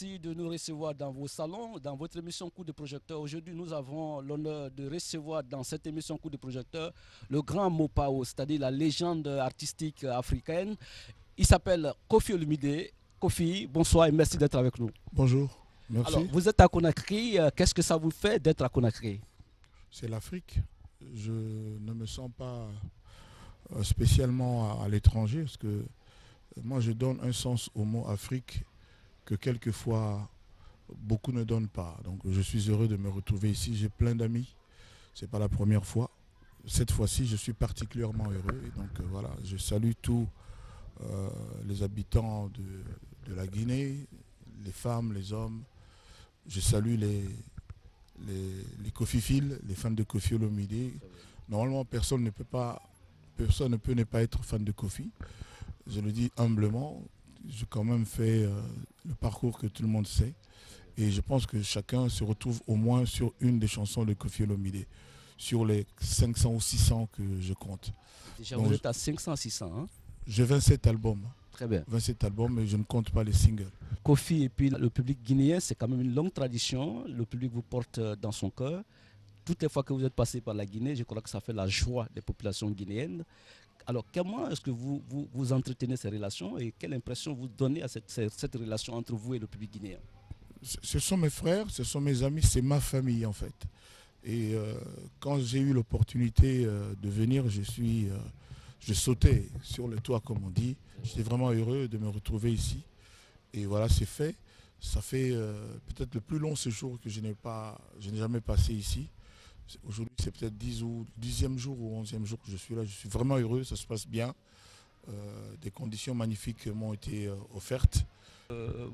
Merci de nous recevoir dans vos salons, dans votre émission Coup de projecteur. Aujourd'hui, nous avons l'honneur de recevoir dans cette émission Coup de projecteur le grand Mopao, c'est-à-dire la légende artistique africaine. Il s'appelle Kofi Olumide. Kofi, bonsoir et merci d'être avec nous. Bonjour, Alors, merci. vous êtes à Conakry. Qu'est-ce que ça vous fait d'être à Conakry? C'est l'Afrique. Je ne me sens pas spécialement à l'étranger parce que moi je donne un sens au mot Afrique que quelquefois beaucoup ne donnent pas. Donc je suis heureux de me retrouver ici. J'ai plein d'amis. C'est pas la première fois. Cette fois-ci, je suis particulièrement heureux. Et donc voilà, je salue tous les habitants de la Guinée, les femmes, les hommes. Je salue les Kofifils, les fans de Kofi Olomide. Normalement, personne ne peut ne pas être fan de Kofi. Je le dis humblement. J'ai quand même fait le parcours que tout le monde sait. Et je pense que chacun se retrouve au moins sur une des chansons de Kofi Olomide, sur les 500 ou 600 que je compte. Déjà, Donc, vous êtes à 500, 600. Hein? j'ai 27 albums. Très bien. 27 albums, mais je ne compte pas les singles. Kofi et puis le public guinéen, c'est quand même une longue tradition. Le public vous porte dans son cœur. Toutes les fois que vous êtes passé par la Guinée, je crois que ça fait la joie des populations guinéennes. Alors, comment est-ce que vous entretenez ces relations et quelle impression vous donnez à cette relation entre vous et le public guinéen? Ce sont mes frères, ce sont mes amis, c'est ma famille en fait. Et quand j'ai eu l'opportunité de venir, je sautais sur le toit comme on dit. J'étais vraiment heureux de me retrouver ici. Et voilà, c'est fait. Ça fait peut-être le plus long séjour que je n'ai jamais passé ici. Aujourd'hui, c'est peut-être 10e jour ou 11e jour que je suis là. Je suis vraiment heureux, ça se passe bien. Des conditions magnifiques m'ont été offertes.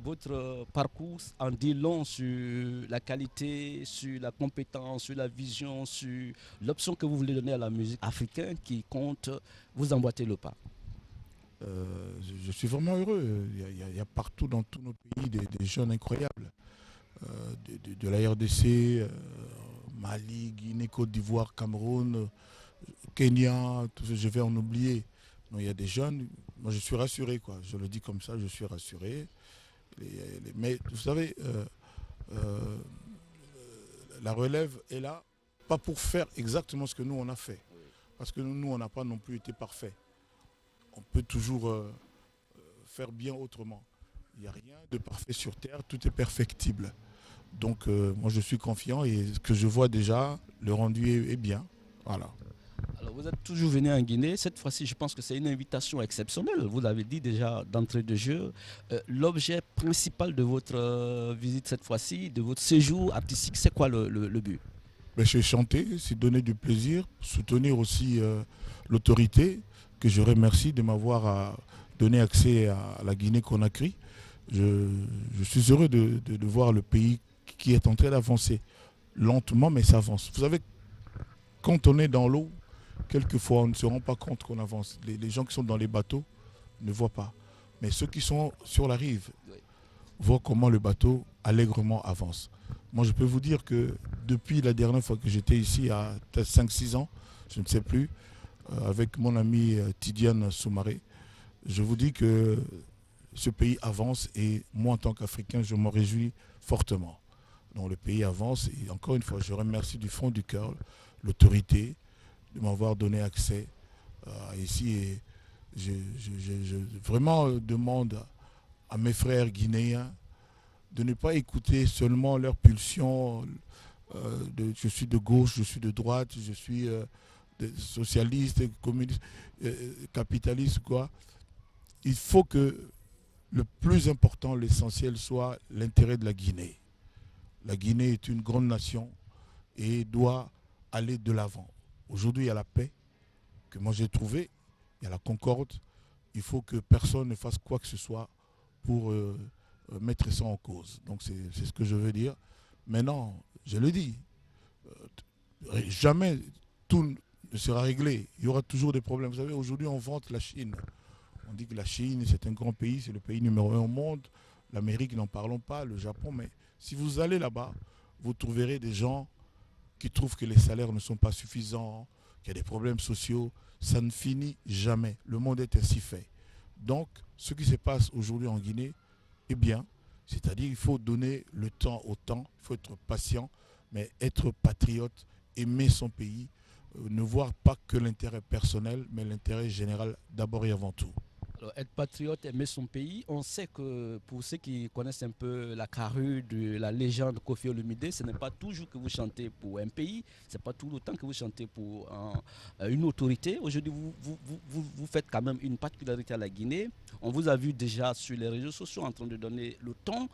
Votre parcours en dit long sur la qualité, sur la compétence, sur la vision, sur l'option que vous voulez donner à la musique africaine qui compte vous emboîter le pas. Je suis vraiment heureux. Il y a partout dans tous nos pays des jeunes incroyables. De la RDC, Mali, Guinée, Côte d'Ivoire, Cameroun, Kenya, tout ça, je vais en oublier. Donc, il y a des jeunes, moi je suis rassuré, quoi. Je le dis comme ça, je suis rassuré. Mais vous savez, euh, la relève est là, pas pour faire exactement ce que nous on a fait. Parce que nous on n'a pas non plus été parfait. On peut toujours faire bien autrement. Il n'y a rien de parfait sur Terre, tout est perfectible. Donc moi je suis confiant et ce que je vois déjà, le rendu est bien. Voilà. Alors vous êtes toujours venu en Guinée. Cette fois-ci, je pense que c'est une invitation exceptionnelle. Vous l'avez dit déjà d'entrée de jeu. L'objet principal de votre visite cette fois-ci, de votre séjour artistique, c'est quoi le but? Mais c'est chanter, c'est donner du plaisir, soutenir aussi l'autorité, que je remercie de m'avoir donné accès à la Guinée-Conakry. Je, je suis heureux de voir le pays qui est en train d'avancer. Lentement, mais ça avance. Vous savez, quand on est dans l'eau, quelquefois on ne se rend pas compte qu'on avance. Les gens qui sont dans les bateaux ne voient pas. Mais ceux qui sont sur la rive Oui. voient comment le bateau allègrement avance. Moi, je peux vous dire que depuis la dernière fois que j'étais ici, à peut-être 5-6 ans, je ne sais plus, avec mon ami Tidiane Soumaré, je vous dis que ce pays avance et moi, en tant qu'Africain, je m'en réjouis fortement. Donc le pays avance et encore une fois, je remercie du fond du cœur l'autorité de m'avoir donné accès ici et je vraiment demande à mes frères guinéens de ne pas écouter seulement leurs pulsions. Je suis de gauche, je suis de droite, je suis socialiste, communiste, capitaliste, quoi. Il faut que le plus important, l'essentiel, soit l'intérêt de la Guinée. La Guinée est une grande nation et doit aller de l'avant. Aujourd'hui, il y a la paix que moi j'ai trouvée, il y a la concorde. Il faut que personne ne fasse quoi que ce soit pour mettre ça en cause. Donc c'est ce que je veux dire. Maintenant, je le dis, jamais tout ne sera réglé. Il y aura toujours des problèmes. Vous savez, aujourd'hui, on vante la Chine. On dit que la Chine, c'est un grand pays, c'est le pays numéro un au monde. L'Amérique, n'en parlons pas, le Japon. Mais si vous allez là-bas, vous trouverez des gens qui trouvent que les salaires ne sont pas suffisants, qu'il y a des problèmes sociaux. Ça ne finit jamais. Le monde est ainsi fait. Donc, ce qui se passe aujourd'hui en Guinée est bien. C'est-à-dire qu'il faut donner le temps au temps, il faut être patient, mais être patriote, aimer son pays, ne voir pas que l'intérêt personnel, mais l'intérêt général d'abord et avant tout. Alors, être patriote, aimer son pays, on sait que pour ceux qui connaissent un peu la carrure de la légende Koffi Olomidé, ce n'est pas toujours que vous chantez pour un pays, ce n'est pas tout le temps que vous chantez pour une autorité. Aujourd'hui, vous faites quand même une particularité à la Guinée. On vous a vu déjà sur les réseaux sociaux en train de donner le ton.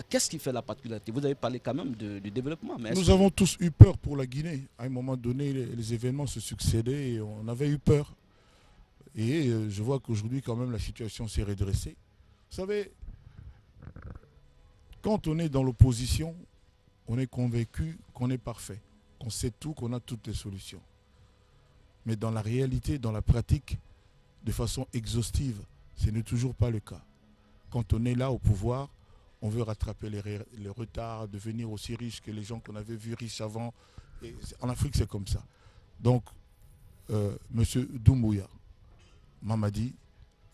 Qu'est-ce qui fait la particularité? Vous avez parlé quand même du développement. Mais nous avons tous eu peur pour la Guinée. À un moment donné, les événements se succédaient et on avait eu peur. Et je vois qu'aujourd'hui, quand même, la situation s'est redressée. Vous savez, quand on est dans l'opposition, on est convaincu qu'on est parfait, qu'on sait tout, qu'on a toutes les solutions. Mais dans la réalité, dans la pratique, de façon exhaustive, ce n'est toujours pas le cas. Quand on est là au pouvoir, on veut rattraper les retards, devenir aussi riche que les gens qu'on avait vus riches avant. Et en Afrique, c'est comme ça. Donc, M. Doumbouya, Mamadi,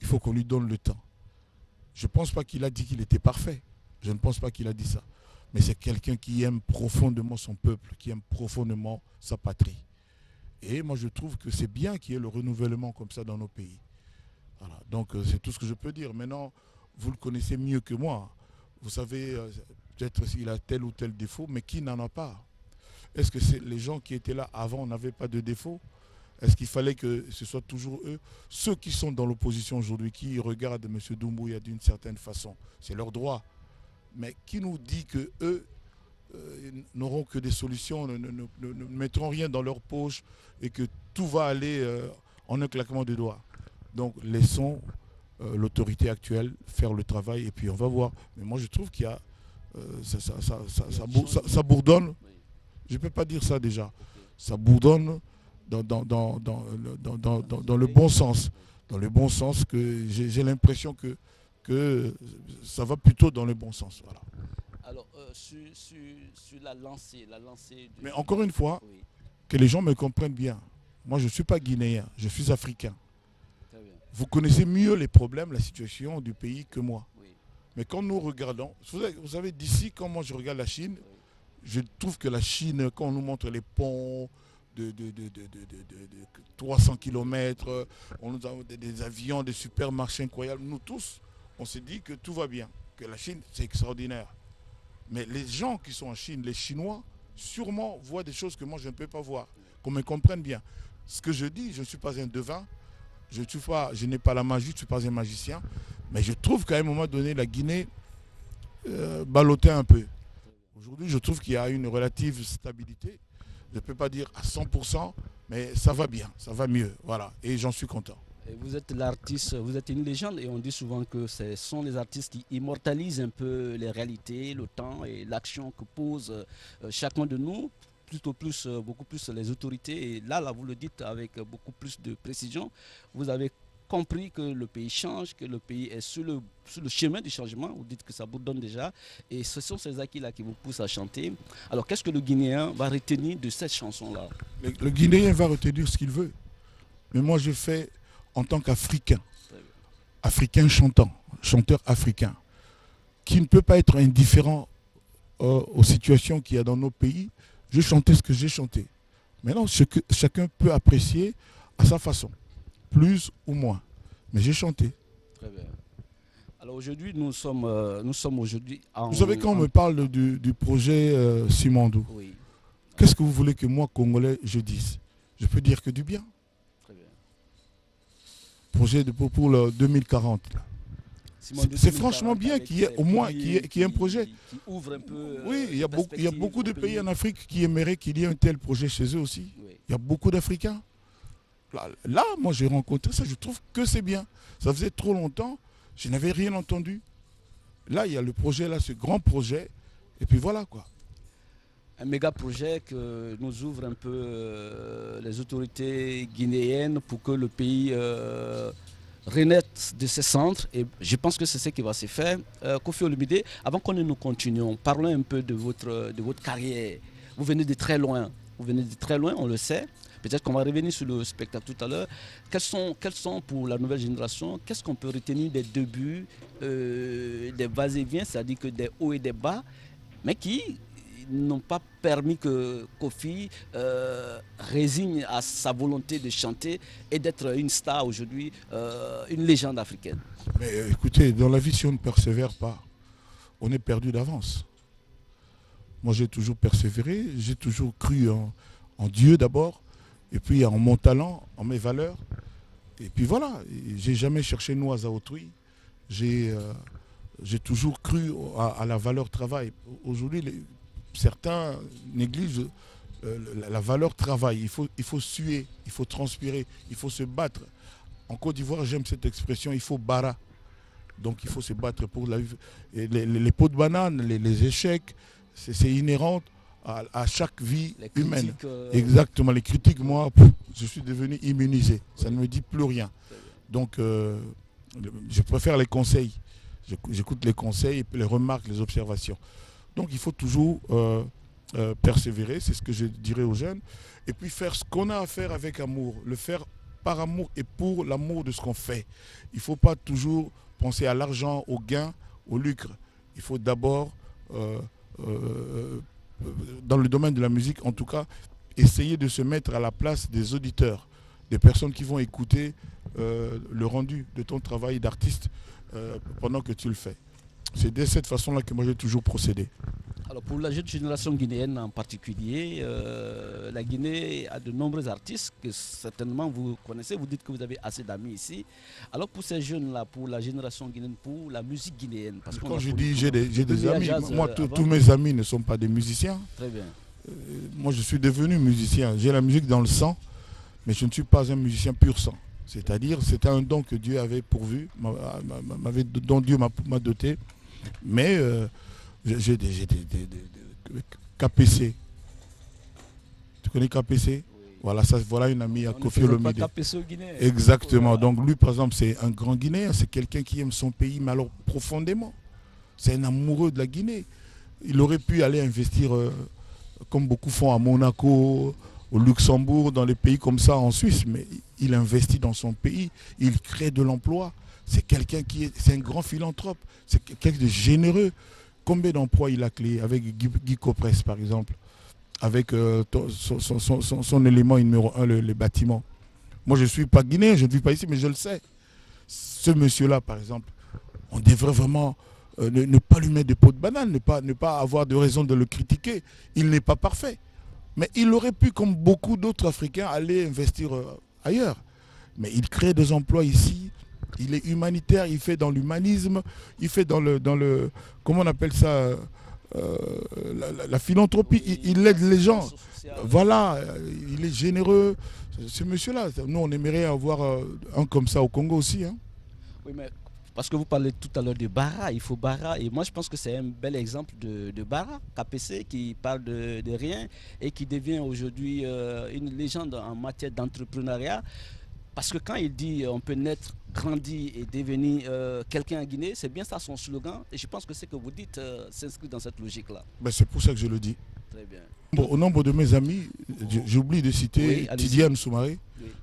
il faut qu'on lui donne le temps. Je ne pense pas qu'il a dit qu'il était parfait. Je ne pense pas qu'il a dit ça. Mais c'est quelqu'un qui aime profondément son peuple, qui aime profondément sa patrie. Et moi, je trouve que c'est bien qu'il y ait le renouvellement comme ça dans nos pays. Voilà. Donc, c'est tout ce que je peux dire. Maintenant, vous le connaissez mieux que moi. Vous savez, peut-être s'il a tel ou tel défaut, mais qui n'en a pas? Est-ce que les gens qui étaient là avant n'avaient pas de défaut? Est-ce qu'il fallait que ce soit toujours eux? Ceux qui sont dans l'opposition aujourd'hui, qui regardent M. Doumbouya d'une certaine façon, c'est leur droit. Mais qui nous dit qu'eux n'auront que des solutions, ne mettront rien dans leur poche et que tout va aller en un claquement de doigts? Donc laissons l'autorité actuelle faire le travail et puis on va voir. Mais moi je trouve qu'il y a... ça bourdonne. Je ne peux pas dire ça déjà. Ça bourdonne dans le bon sens. Dans le bon sens, que j'ai l'impression que ça va plutôt dans le bon sens. Voilà. Alors, sur la lancée Mais encore une fois, oui. Que les gens me comprennent bien. Moi, je ne suis pas guinéen, je suis africain. Très bien. Vous connaissez mieux les problèmes, la situation du pays que moi. Oui. Mais quand nous regardons, vous savez, d'ici, quand moi je regarde la Chine, Oui. je trouve que la Chine, quand on nous montre les ponts de 300 km, on nous a des avions, des supermarchés incroyables, nous tous, on s'est dit que tout va bien, que la Chine, c'est extraordinaire. Mais les gens qui sont en Chine, les Chinois, sûrement voient des choses que moi je ne peux pas voir, qu'on me comprenne bien. Ce que je dis, je ne suis pas un devin, je n'ai pas la magie, je ne suis pas un magicien, mais je trouve qu'à un moment donné, la Guinée ballottait un peu. Aujourd'hui, je trouve qu'il y a une relative stabilité. Je ne peux pas dire à 100%, mais ça va bien, ça va mieux. Voilà, et j'en suis content. Et vous êtes l'artiste, vous êtes une légende et on dit souvent que ce sont les artistes qui immortalisent un peu les réalités, le temps et l'action que pose chacun de nous, beaucoup plus les autorités. Et là, vous le dites avec beaucoup plus de précision. Vous avez compris que le pays change, que le pays est sur le chemin du changement. Vous dites que ça vous donne déjà. Et ce sont ces acquis-là qui vous poussent à chanter. Alors, qu'est-ce que le Guinéen va retenir de cette chanson-là? Le Guinéen va retenir ce qu'il veut. Mais moi, je fais en tant qu'Africain, Africain chanteur africain, qui ne peut pas être indifférent aux situations qu'il y a dans nos pays. Je chantais ce que j'ai chanté. Maintenant, chacun peut apprécier à sa façon, plus ou moins. Mais j'ai chanté. Très bien. Alors aujourd'hui, nous sommes aujourd'hui en... Vous savez, quand on me parle du projet Simandou, oui. Qu'est-ce que vous voulez que moi, Congolais, je dise? Je peux dire que du bien. Très bien. Projet pour le 2040. C'est franchement bien qu'il y ait au moins qu'il y ait un projet. Qui ouvre un peu. Oui, il y a beaucoup de pays en Afrique qui aimeraient qu'il y ait un tel projet chez eux aussi. Oui. Il y a beaucoup d'Africains. Là, moi, j'ai rencontré ça, je trouve que c'est bien. Ça faisait trop longtemps, je n'avais rien entendu. Là, il y a le projet, là, ce grand projet. Et puis voilà, quoi. Un méga projet que nous ouvre un peu les autorités guinéennes pour que le pays renaisse de ses centres. Et je pense que c'est ce qui va se faire. Koffi Olomidé, avant que nous continuions, parlons un peu de votre carrière. Vous venez de très loin. On le sait. Peut-être qu'on va revenir sur le spectacle tout à l'heure. Quels sont pour la nouvelle génération, qu'est-ce qu'on peut retenir des débuts, des vas-et-vient, c'est-à-dire que des hauts et des bas, mais qui n'ont pas permis que Kofi résigne à sa volonté de chanter et d'être une star aujourd'hui, une légende africaine. Mais écoutez, dans la vie, si on ne persévère pas, on est perdu d'avance. Moi, j'ai toujours persévéré, j'ai toujours cru en Dieu d'abord, et puis en mon talent, en mes valeurs. Et puis voilà, j'ai jamais cherché noise à autrui. J'ai toujours cru à la valeur travail. Aujourd'hui, certains négligent la valeur travail. Il faut suer, il faut transpirer, il faut se battre. En Côte d'Ivoire, j'aime cette expression, il faut bara. Donc il faut se battre pour la vie. Les pots de banane, les échecs, c'est inhérent à chaque vie humaine. Exactement, les critiques, moi, je suis devenu immunisé. Ça ne me dit plus rien. Donc je préfère les conseils. J'écoute les conseils, les remarques, les observations. Donc il faut toujours persévérer, c'est ce que je dirais aux jeunes. Et puis faire ce qu'on a à faire avec amour. Le faire par amour et pour l'amour de ce qu'on fait. Il ne faut pas toujours penser à l'argent, au gain, au lucre. Il faut d'abord, dans le domaine de la musique en tout cas, essayer de se mettre à la place des auditeurs, des personnes qui vont écouter le rendu de ton travail d'artiste pendant que tu le fais. C'est de cette façon-là que moi j'ai toujours procédé. Alors pour la jeune génération guinéenne en particulier, la Guinée a de nombreux artistes que certainement vous connaissez, vous dites que vous avez assez d'amis ici. Alors pour ces jeunes-là, pour la génération guinéenne, pour la musique guinéenne, parce que quand je dis j'ai des amis, moi tous mes amis ne sont pas des musiciens. Très bien. Moi je suis devenu musicien, j'ai la musique dans le sang, mais je ne suis pas un musicien pur sang. C'est-à-dire c'était un don que Dieu avait pourvu, dont Dieu m'a doté. Mais j'ai des KPC. Tu connais KPC? Oui. Voilà une amie à Kofi Olomide. KPC au Guinée. Exactement. Donc lui, par exemple, c'est un grand Guinéen. C'est quelqu'un qui aime son pays, mais alors profondément. C'est un amoureux de la Guinée. Il aurait pu aller investir, comme beaucoup font à Monaco, au Luxembourg, dans les pays comme ça, en Suisse. Mais il investit dans son pays. Il crée de l'emploi. C'est quelqu'un c'est un grand philanthrope. C'est quelqu'un de généreux. Combien d'emplois il a créé avec Guy Copresse, par exemple, avec son élément numéro 1, les bâtiments. Moi, je ne suis pas guinéen, je ne vis pas ici, mais je le sais. Ce monsieur-là, par exemple, on devrait vraiment ne pas lui mettre des pots de banane, ne pas avoir de raison de le critiquer. Il n'est pas parfait. Mais il aurait pu, comme beaucoup d'autres Africains, aller investir ailleurs. Mais il crée des emplois ici. Il est humanitaire, il fait dans l'humanisme, il fait dans le comment on appelle ça, la philanthropie, il aide les gens. Voilà, il est généreux. Ce monsieur-là, nous on aimerait avoir un comme ça au Congo aussi. Hein. Oui, mais parce que vous parlez tout à l'heure de Bara, il faut Bara, et moi je pense que c'est un bel exemple de Bara, KPC, qui parle de rien et qui devient aujourd'hui une légende en matière d'entrepreneuriat. Parce que quand il dit on peut naître, grandir et devenir quelqu'un en Guinée, c'est bien ça son slogan. Et je pense que ce que vous dites s'inscrit dans cette logique-là. Ben c'est pour ça que je le dis. Très bien. Bon, au nombre de mes amis, j'oublie de citer Tidiane Soumaré,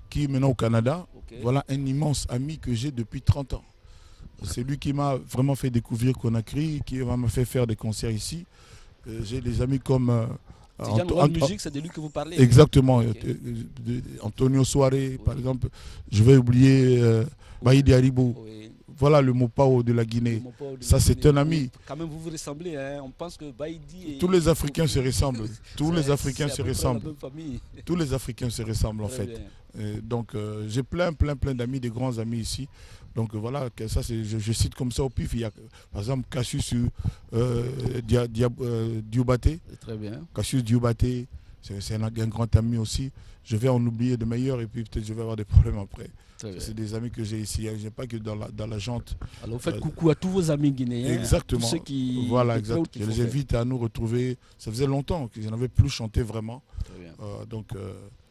qui est maintenant au Canada. Okay. Voilà un immense ami que j'ai depuis 30 ans. C'est lui qui m'a vraiment fait découvrir Conakry, qui m'a fait faire des concerts ici. J'ai des amis comme... musique, c'est de lui que vous parlez. Exactement. Okay. Antonio Soare, par exemple. Je vais oublier Baïdi Haribo. Oui. Voilà le Mopao de la Guinée. Ça, c'est un ami. Quand même, vous vous ressemblez. Hein. On pense que Baïdi... Tous les Africains se ressemblent. Tous les Africains se ressemblent. Tous les Africains se ressemblent, en fait. Donc, j'ai plein d'amis, des grands amis ici. Donc voilà, ça je cite comme ça au pif. Il y a par exemple Cassius Dioubaté. Très bien. Cassius Dioubaté, c'est un grand ami aussi. Je vais en oublier de meilleurs et puis peut-être je vais avoir des problèmes après. C'est des amis que j'ai ici. Je n'ai pas que dans la jante. Alors vous faites coucou à tous vos amis guinéens. Exactement. Tous ceux qui, voilà, exactement. Je les invite à nous retrouver. Ça faisait longtemps que je n'avais plus chanté vraiment. Donc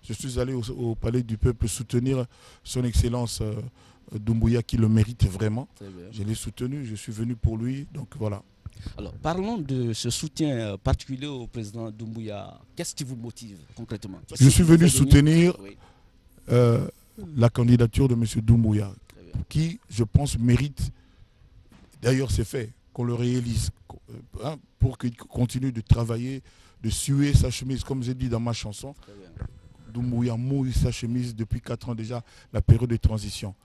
je suis allé au Palais du Peuple soutenir son Excellence Doumbouya qui le mérite vraiment. Je l'ai soutenu, je suis venu pour lui, donc voilà. Alors, parlons de ce soutien particulier au président Doumbouya. Qu'est-ce qui vous motive concrètement? Je suis venu soutenir Oui, euh, la candidature de M. Doumbouya, très bien. qui, je pense, mérite, d'ailleurs c'est fait, qu'on le réalise, pour qu'il continue de travailler, de suer sa chemise, comme j'ai dit dans ma chanson. Très bien. Doumbouya mouille sa chemise depuis 4 ans déjà, la période de transition.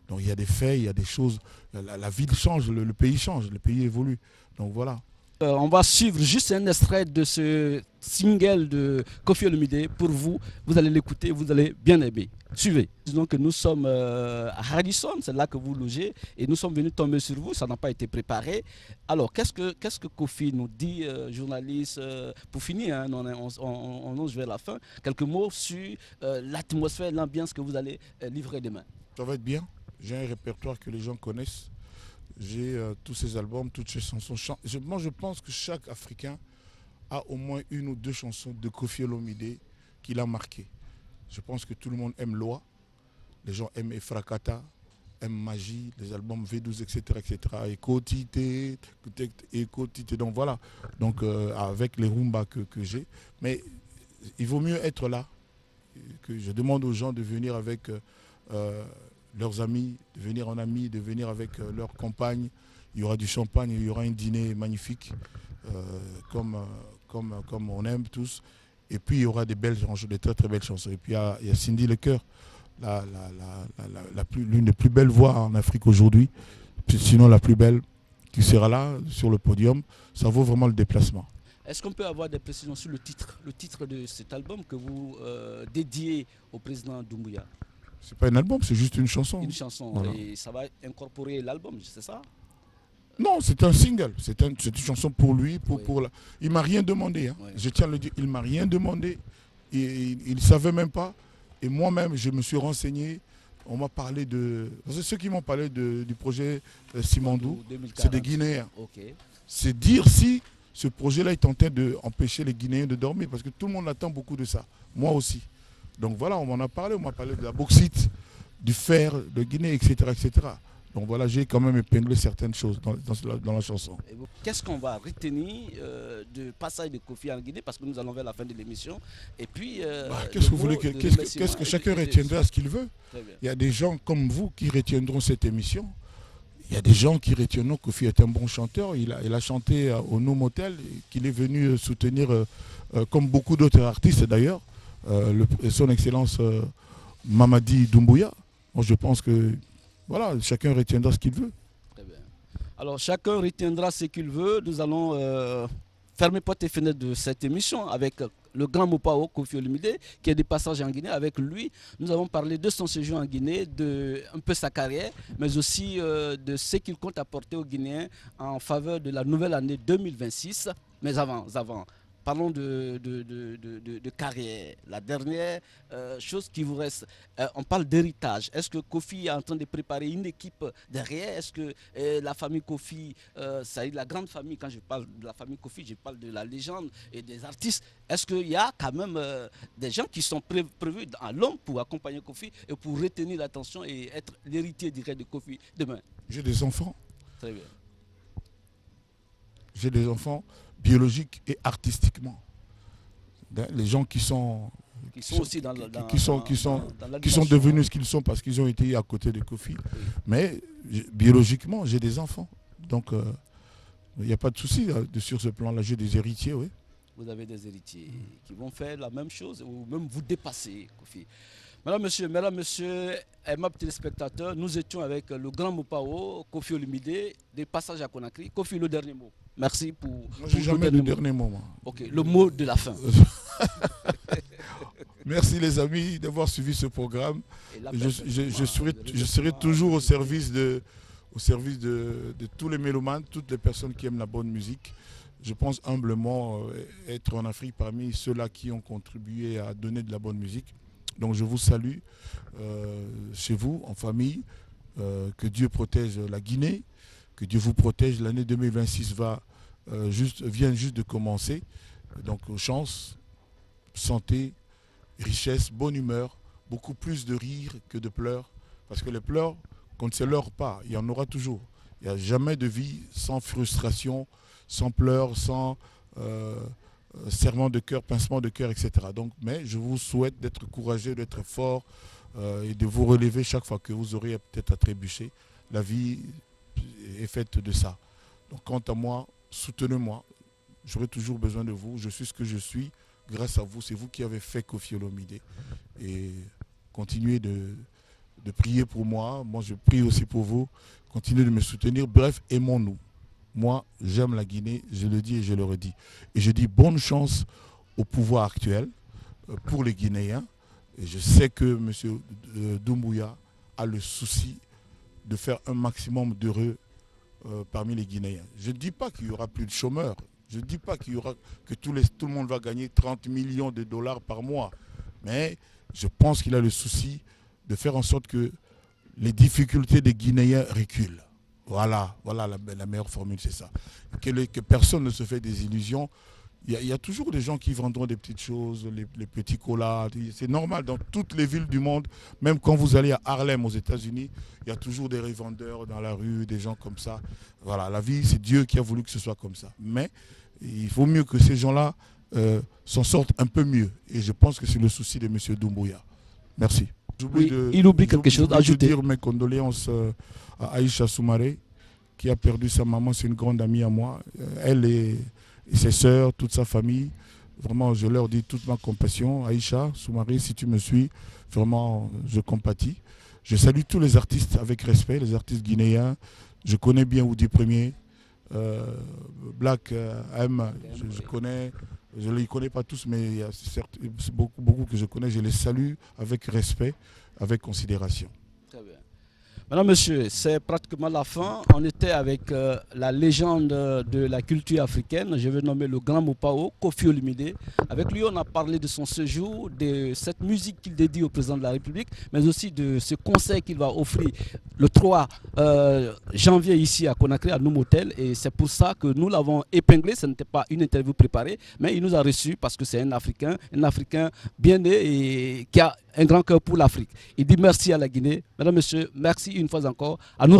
Donc il y a des faits, il y a des choses, la ville change, le pays change, le pays évolue. Donc voilà. On va suivre juste un extrait de ce single de Koffi Olomide pour vous. Vous allez l'écouter, vous allez bien aimer. Suivez. Disons que nous sommes à Radisson, c'est là que vous logez, et nous sommes venus tomber sur vous, ça n'a pas été préparé. Alors, qu'est-ce que Koffi nous dit, journaliste, pour finir, hein, on longe vers la fin, quelques mots sur l'atmosphère, l'ambiance que vous allez livrer demain. Ça va être bien. J'ai un répertoire que les gens connaissent. J'ai tous ces albums, toutes ces chansons. Moi, je pense que chaque Africain a au moins une ou deux chansons de Koffi Olomide qui l'a marqué. Je pense que tout le monde aime Loi. Les gens aiment Efrakata, aiment Magie, les albums V12, etc. etc. Ekotite, Ekotite. Donc voilà. Donc avec les Rumba que j'ai. Mais il vaut mieux être là. Que je demande aux gens de venir avec leurs amis, de venir en amis, de venir avec leurs compagnes. Il y aura du champagne, il y aura un dîner magnifique, comme on aime tous. Et puis il y aura des belles chansons, des très très belles chansons. Et puis il y a Cindy Lecœur, l'une des plus belles voix en Afrique aujourd'hui, sinon la plus belle, qui sera là sur le podium. Ça vaut vraiment le déplacement. Est-ce qu'on peut avoir des précisions sur le titre de cet album que vous dédiez au président Doumbouya? C'est pas un album, c'est juste une chanson. Une chanson, voilà. Et ça va incorporer l'album, c'est ça? Non, c'est un single, c'est une chanson pour lui, Oui. Il m'a rien demandé, hein. Oui. Je tiens à le dire, il m'a rien demandé, il ne savait même pas, et moi-même je me suis renseigné, on m'a parlé parce que ceux qui m'ont parlé du projet Simandou, c'est des Guinéens. Okay. C'est dire si ce projet-là est en train d'empêcher les Guinéens de dormir, parce que tout le monde attend beaucoup de ça, moi aussi. Donc voilà, on m'en a parlé, on m'a parlé de la bauxite, du fer de Guinée, etc. etc. Donc voilà, j'ai quand même épinglé certaines choses dans la chanson. Qu'est-ce qu'on va retenir du passage de Koffi en Guinée, parce que nous allons vers la fin de l'émission. Et puis, qu'est-ce que vous voulez qu'est-ce que chacun retiendra ce qu'il veut? Il y a des gens comme vous qui retiendront cette émission. Il y a des gens qui retiendront que Koffi est un bon chanteur. Il a chanté au No Motel, qu'il est venu soutenir, comme beaucoup d'autres artistes d'ailleurs, son Excellence Mamadi Doumbouya. Moi, je pense que voilà, chacun retiendra ce qu'il veut. Très bien. Alors, chacun retiendra ce qu'il veut. Nous allons fermer portes et fenêtres de cette émission avec le grand Mopao Koffi Olomide, qui est de passage en Guinée. Avec lui, nous avons parlé de son séjour en Guinée, de un peu sa carrière, mais aussi de ce qu'il compte apporter aux Guinéens en faveur de la nouvelle année 2026. Mais avant, parlons de carrière. La dernière chose qui vous reste, on parle d'héritage. Est-ce que Koffi est en train de préparer une équipe derrière? Est-ce que la famille Koffi, ça la grande famille, quand je parle de la famille Koffi, je parle de la légende et des artistes. Est-ce qu'il y a quand même des gens qui sont prévus à l'homme pour accompagner Koffi et pour retenir l'attention et être l'héritier direct de Koffi demain? J'ai des enfants. Très bien. J'ai des enfants biologiques et artistiquement. Les gens qui sont devenus ce qu'ils sont parce qu'ils ont été à côté de Koffi. Oui. Mais biologiquement, j'ai des enfants. Donc, il n'y a pas de souci sur ce plan-là. J'ai des héritiers, oui. Vous avez des héritiers qui vont faire la même chose ou même vous dépasser, Koffi. Mesdames, Messieurs, aimables téléspectateurs, nous étions avec le grand Mopao, Koffi Olomide, des passages à Conakry. Koffi, le dernier mot. Merci pour. Moi, j'ai jamais le dernier mot. Moi. Ok, le mot de la fin. Merci les amis d'avoir suivi ce programme. Je serai toujours au service de tous les mélomanes, toutes les personnes qui aiment la bonne musique. Je pense humblement être en Afrique parmi ceux-là qui ont contribué à donner de la bonne musique. Donc je vous salue chez vous, en famille. Que Dieu protège la Guinée, que Dieu vous protège. L'année 2026 vient juste de commencer. Donc chance, santé, richesse, bonne humeur, beaucoup plus de rire que de pleurs. Parce que les pleurs, quand c'est leur part, il y en aura toujours. Il n'y a jamais de vie sans frustration, sans pleurs, sans serment de cœur, pincement de cœur, etc. Donc, mais je vous souhaite d'être courageux, d'être fort et de vous relever chaque fois que vous aurez peut-être à trébucher. La vie est faite de ça. Donc, quant à moi, soutenez-moi. J'aurai toujours besoin de vous. Je suis ce que je suis grâce à vous. C'est vous qui avez fait Koffi Olomide. Et continuez de prier pour moi. Moi, je prie aussi pour vous. Continuez de me soutenir. Bref, aimons-nous. Moi, j'aime la Guinée, je le dis et je le redis. Et je dis bonne chance au pouvoir actuel pour les Guinéens. Et je sais que M. Doumbouya a le souci de faire un maximum d'heureux parmi les Guinéens. Je ne dis pas qu'il y aura plus de chômeurs. Je ne dis pas que tout le monde va gagner 30 millions de dollars par mois. Mais je pense qu'il a le souci de faire en sorte que les difficultés des Guinéens reculent. Voilà la meilleure formule, c'est ça. Que personne ne se fait des illusions. Il y a toujours des gens qui vendront des petites choses, les petits colas. C'est normal dans toutes les villes du monde. Même quand vous allez à Harlem aux États-Unis, il y a toujours des revendeurs dans la rue, des gens comme ça. Voilà, la vie, c'est Dieu qui a voulu que ce soit comme ça. Mais il faut mieux que ces gens-là s'en sortent un peu mieux. Et je pense que c'est le souci de M. Doumbouya. Merci. Oui, il oublie quelque chose à ajouter. Je veux dire mes condoléances à Aïcha Soumaré, qui a perdu sa maman. C'est une grande amie à moi. Elle et ses sœurs, toute sa famille. Vraiment, je leur dis toute ma compassion. Aïcha Soumaré, si tu me suis, vraiment, je compatis. Je salue tous les artistes avec respect, les artistes guinéens. Je connais bien Oudi Premier, Black M, je connais. Je ne les connais pas tous, mais il y a beaucoup que je connais. Je les salue avec respect, avec considération. Très bien. Maintenant, monsieur, c'est pratiquement la fin. On était avec la légende de la culture africaine. Je vais nommer le grand Mopao, Koffi Olomide. Avec lui, on a parlé de son séjour, de cette musique qu'il dédie au président de la République, mais aussi de ce concert qu'il va offrir le 3 janvier ici à Conakry, à Noumotel. Et c'est pour ça que nous l'avons épinglé. Ce n'était pas une interview préparée, mais il nous a reçus parce que c'est un Africain bien né et qui a un grand cœur pour l'Afrique. Il dit merci à la Guinée. Mesdames, Messieurs, merci une fois encore à nous